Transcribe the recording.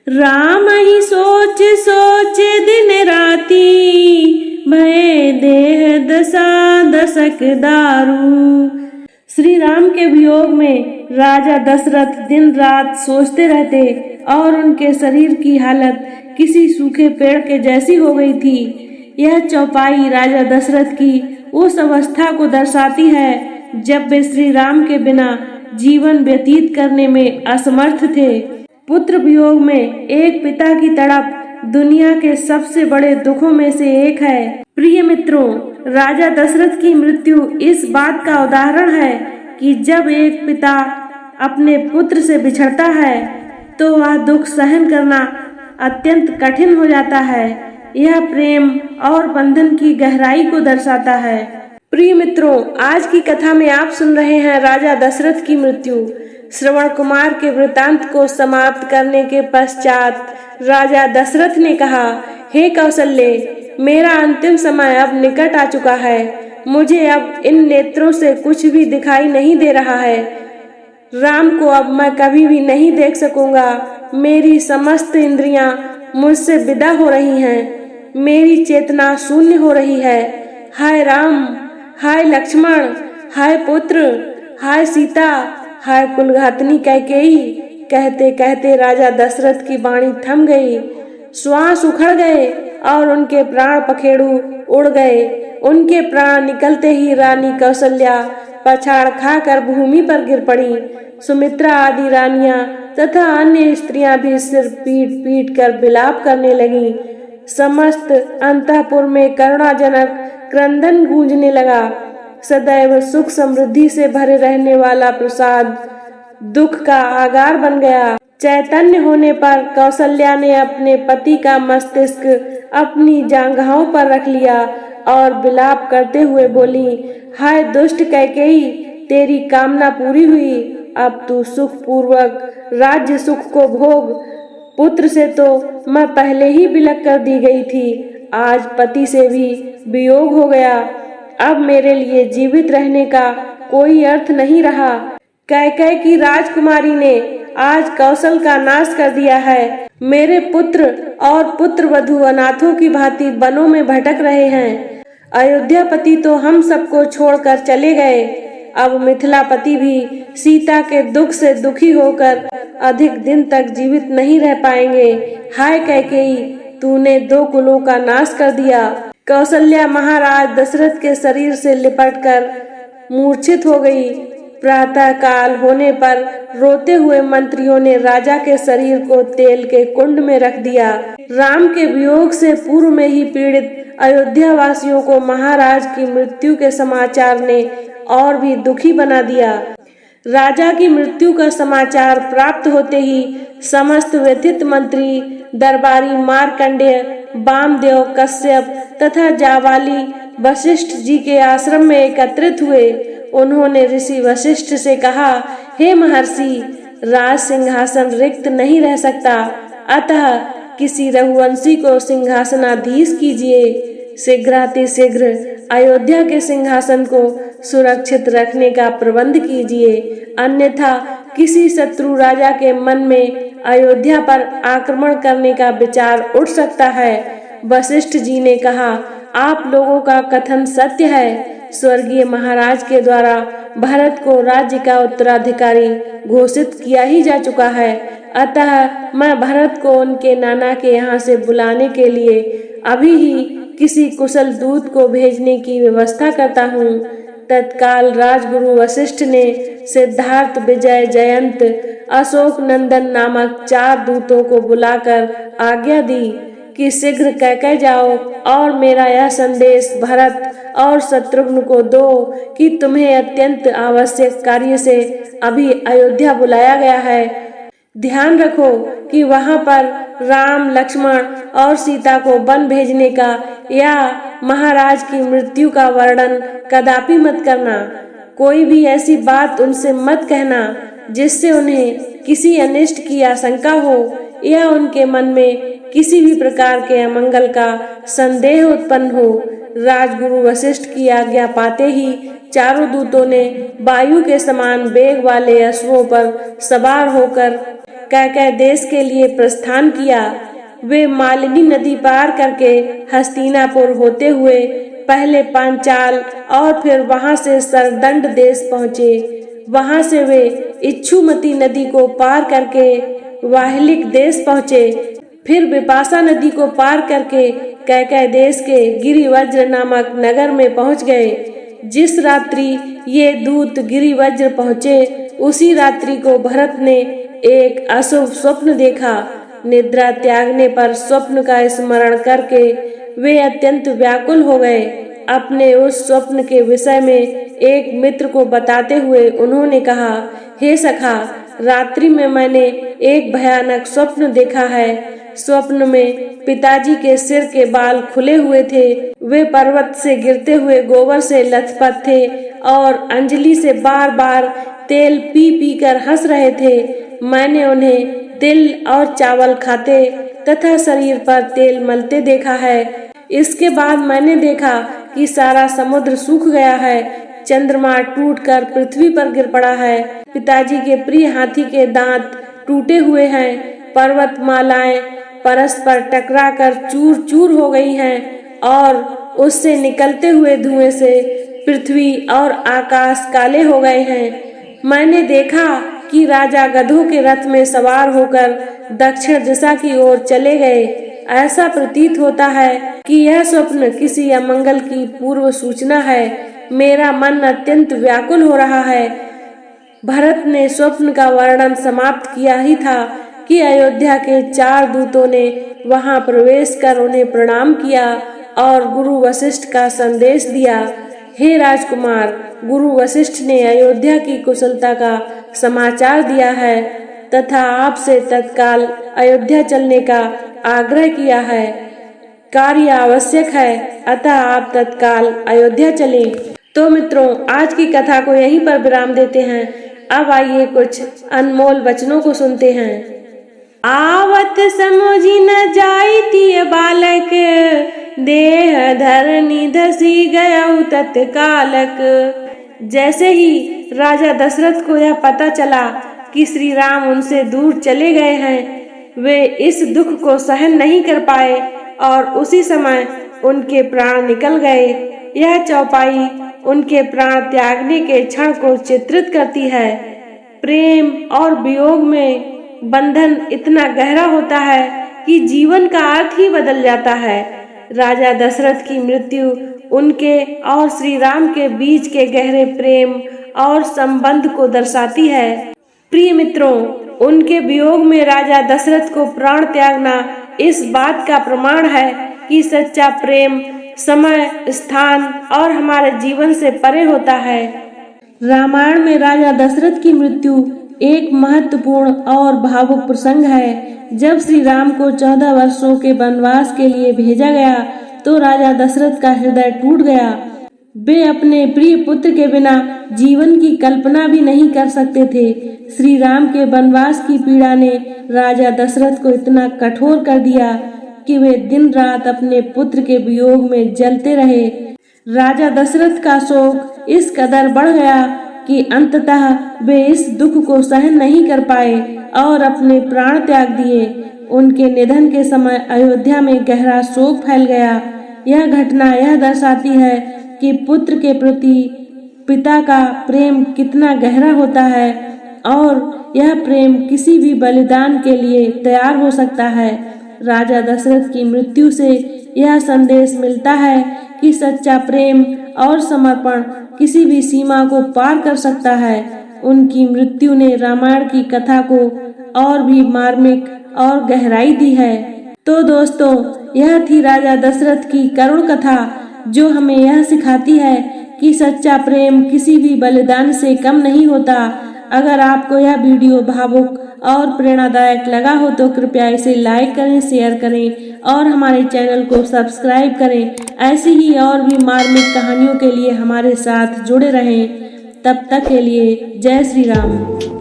राम ही सोच सोच दिन राती, भय देह दशा दशक दारू। श्री राम के वियोग में राजा दशरथ दिन रात सोचते रहते और उनके शरीर की हालत किसी सूखे पेड़ के जैसी हो गई थी। यह चौपाई राजा दशरथ की उस अवस्था को दर्शाती है जब वे श्री राम के बिना जीवन व्यतीत करने में असमर्थ थे। पुत्र वियोग में एक पिता की तड़प दुनिया के सबसे बड़े दुखों में से एक है। प्रिय मित्रों, राजा दशरथ की मृत्यु इस बात का उदाहरण है कि जब एक पिता अपने पुत्र से बिछड़ता है तो वह दुख सहन करना अत्यंत कठिन हो जाता है। यह प्रेम और बंधन की गहराई को दर्शाता है। प्रिय मित्रों, आज की कथा में आप सुन रहे हैं राजा दशरथ की मृत्यु। श्रवण कुमार के वृतांत को समाप्त करने के पश्चात राजा दशरथ ने कहा, हे कौसल्य, मेरा अंतिम समय अब निकट आ चुका है। मुझे अब इन नेत्रों से कुछ भी दिखाई नहीं दे रहा है। राम को अब मैं कभी भी नहीं देख सकूंगा। मेरी समस्त इंद्रियां मुझसे विदा हो रही हैं। मेरी चेतना शून्य हो रही है। हाय राम, हाय लक्ष्मण, हाय पुत्र, हाय सीता, हाय कुलघातनी कैकेयी। कहते कहते राजा दशरथ की वाणी थम गई। श्वास उखड़ गए और उनके प्राण पखेरु उड़ गए। उनके प्राण निकलते ही रानी कौसल्या पछाड़ खाकर भूमि पर गिर पड़ी। सुमित्रा आदि रानियां तथा अन्य स्त्रियां भी सिर पीट पीट कर विलाप करने लगीं। समस्त अंतःपुर में करुणाजनक क्रंदन गूंजने लगा। सदैव सुख समृद्धि से भरे रहने वाला प्रसाद दुख का आगार बन गया। चैतन्य होने पर कौसल्या ने अपने पति का मस्तिष्क अपनी जांघाओं पर रख लिया और विलाप करते हुए बोली, हाय दुष्ट कैकेयी, तेरी कामना पूरी हुई। अब तू सुख पूर्वक राज्य सुख को भोग। पुत्र से तो मैं पहले ही बिलक कर दी गई थी, आज पति से भी वियोग हो गया। अब मेरे लिए जीवित रहने का कोई अर्थ नहीं रहा। कैकेयी की राजकुमारी ने आज कौशल का नाश कर दिया है। मेरे पुत्र और पुत्र वधू अनाथों की भांति वनों में भटक रहे हैं। अयोध्यापति तो हम सबको छोड़कर चले गए। अब मिथिलापति भी सीता के दुख से दुखी होकर अधिक दिन तक जीवित नहीं रह पाएंगे। हाय कैकेयी, तूने 2 कुलों का नाश कर दिया। कौसल्या महाराज दशरथ के शरीर से लिपटकर मूर्छित हो गई। प्रातः काल होने पर रोते हुए मंत्रियों ने राजा के शरीर को तेल के कुंड में रख दिया। राम के वियोग से पूर्व में ही पीड़ित अयोध्या वासियों को महाराज की मृत्यु के समाचार ने और भी दुखी बना दिया। राजा की मृत्यु का समाचार प्राप्त होते ही समस्त व्यथित मंत्री दरबारी मार्कंडेय, वामदेव, कश्यप तथा जाबाली वशिष्ठ जी के आश्रम में एकत्रित हुए। उन्होंने ऋषि वशिष्ठ से कहा, हे महर्षि, राज सिंहासन रिक्त नहीं रह सकता, अतः किसी रघुवंशी को सिंहासनाधीश कीजिए। शीघ्रातिशीघ्र अयोध्या के सिंहासन को सुरक्षित रखने का प्रबंध कीजिए, अन्यथा किसी शत्रु राजा के मन में अयोध्या पर आक्रमण करने का विचार उठ सकता है। वशिष्ठ जी ने कहा, आप लोगों का कथन सत्य है। स्वर्गीय महाराज के द्वारा भरत को राज्य का उत्तराधिकारी घोषित किया ही जा चुका है, अतः मैं भरत को उनके नाना के यहाँ से बुलाने के लिए अभी ही किसी कुशल दूत को भेजने की व्यवस्था करता हूँ। तत्काल राजगुरु वशिष्ठ ने सिद्धार्थ, विजय, जयंत, अशोक नंदन नामक 4 दूतों को बुलाकर आज्ञा दी कि शीघ्र कैकेयी जाओ और मेरा यह संदेश भरत और शत्रुघ्न को दो कि तुम्हें अत्यंत आवश्यक कार्य से अभी अयोध्या बुलाया गया है। ध्यान रखो कि वहां पर राम, लक्ष्मण और सीता को वन भेजने का या महाराज की मृत्यु का वर्णन कदापि मत करना। कोई भी ऐसी बात उनसे मत कहना जिससे उन्हें किसी अनिष्ट की आशंका हो या उनके मन में किसी भी प्रकार के अमंगल का संदेह उत्पन्न हो। राजगुरु वशिष्ठ की आज्ञा पाते ही चारों दूतों ने वायु के समान वेग वाले अश्वों पर सवार होकर कैकेय देश के लिए प्रस्थान किया। वे मालिनी नदी पार करके हस्तिनापुर होते हुए पहले पांचाल और फिर वहां से सरदंड देश पहुँचे। वहां से वे इच्छुमती नदी को पार करके वाहिलिक देश पहुँचे। फिर विपाशा नदी को पार करके कैकेय देश के गिरिवज्र नामक नगर में पहुँच गए। जिस रात्रि ये दूत गिरिवज्र पहुँचे, उसी रात्रि को भरत ने एक अशुभ स्वप्न देखा। निद्रा त्यागने पर स्वप्न का स्मरण करके वे अत्यंत व्याकुल हो गए। अपने उस स्वप्न के विषय में एक मित्र को बताते हुए उन्होंने कहा, हे सखा, रात्रि में मैंने एक भयानक स्वप्न देखा है। स्वप्न में पिताजी के सिर के बाल खुले हुए थे। वे पर्वत से गिरते हुए गोबर से लथपथ थे और अंजलि से बार बार तेल पी पी कर हंस रहे थे। मैंने उन्हें तिल और चावल खाते तथा शरीर पर तेल मलते देखा है। इसके बाद मैंने देखा कि सारा समुद्र सूख गया है, चंद्रमा टूटकर पृथ्वी पर गिर पड़ा है, पिताजी के प्रिय हाथी के दांत टूटे हुए हैं, पर्वतमालाएं परस्पर टकराकर चूर चूर हो गई हैं और उससे निकलते हुए धुएं से पृथ्वी और आकाश काले हो गए हैं। मैंने देखा कि राजा गधों के रथ में सवार होकर दक्षिण दिशा की ओर चले गए। ऐसा प्रतीत होता है कि यह स्वप्न किसी अमंगल की पूर्व सूचना है। मेरा मन अत्यंत व्याकुल हो रहा है। भरत ने स्वप्न का वर्णन समाप्त किया ही था कि अयोध्या के 4 दूतों ने वहां प्रवेश कर उन्हें प्रणाम किया और गुरु वशिष्ठ का संदेश दिया। हे राजकुमार, गुरु वशिष्ठ ने अयोध्या की कुशलता का समाचार दिया है तथा आपसे तत्काल अयोध्या चलने का आग्रह किया है। कार्य आवश्यक है, अतः आप तत्काल अयोध्या चलें। तो मित्रों, आज की कथा को यहीं पर विराम देते हैं। अब आइए कुछ अनमोल वचनों को सुनते हैं। आवत समझी न जाइती बालक, देह धरनी धसी गया तत्कालक। जैसे ही राजा दशरथ को यह पता चला कि श्री राम उनसे दूर चले गए हैं, वे इस दुख को सहन नहीं कर पाए और उसी समय उनके प्राण निकल गए। यह चौपाई उनके प्राण त्यागने के क्षण को चित्रित करती है। प्रेम और वियोग में बंधन इतना गहरा होता है कि जीवन का अर्थ ही बदल जाता है। राजा दशरथ की मृत्यु उनके और श्री राम के बीच के गहरे प्रेम और संबंध को दर्शाती है। प्रिय मित्रों, उनके वियोग में राजा दशरथ को प्राण त्यागना इस बात का प्रमाण है कि सच्चा प्रेम समय, स्थान और हमारे जीवन से परे होता है। रामायण में राजा दशरथ की मृत्यु एक महत्वपूर्ण और भावुक प्रसंग है। जब श्री राम को 14 वर्षों के वनवास के लिए भेजा गया तो राजा दशरथ का हृदय टूट गया। वे अपने प्रिय पुत्र के बिना जीवन की कल्पना भी नहीं कर सकते थे। श्री राम के वनवास की पीड़ा ने राजा दशरथ को इतना कठोर कर दिया कि वे दिन रात अपने पुत्र के वियोग में जलते रहे। राजा दशरथ का शोक इस कदर बढ़ गया कि अंततः वे इस दुख को सहन नहीं कर पाए और अपने प्राण त्याग दिए। उनके निधन के समय अयोध्या में गहरा शोक फैल गया। यह घटना यह दर्शाती है कि पुत्र के प्रति पिता का प्रेम कितना गहरा होता है और यह प्रेम किसी भी बलिदान के लिए तैयार हो सकता है। राजा दशरथ की मृत्यु से यह संदेश मिलता है कि सच्चा प्रेम और समर्पण किसी भी सीमा को पार कर सकता है। उनकी मृत्यु ने रामायण की कथा को और भी मार्मिक और गहराई दी है। तो दोस्तों, यह थी राजा दशरथ की करुण कथा, जो हमें यह सिखाती है कि सच्चा प्रेम किसी भी बलिदान से कम नहीं होता। अगर आपको यह वीडियो भावुक और प्रेरणादायक लगा हो तो कृपया इसे लाइक करें, शेयर करें और हमारे चैनल को सब्सक्राइब करें। ऐसी ही और भी मार्मिक कहानियों के लिए हमारे साथ जुड़े रहें। तब तक के लिए जय श्री राम।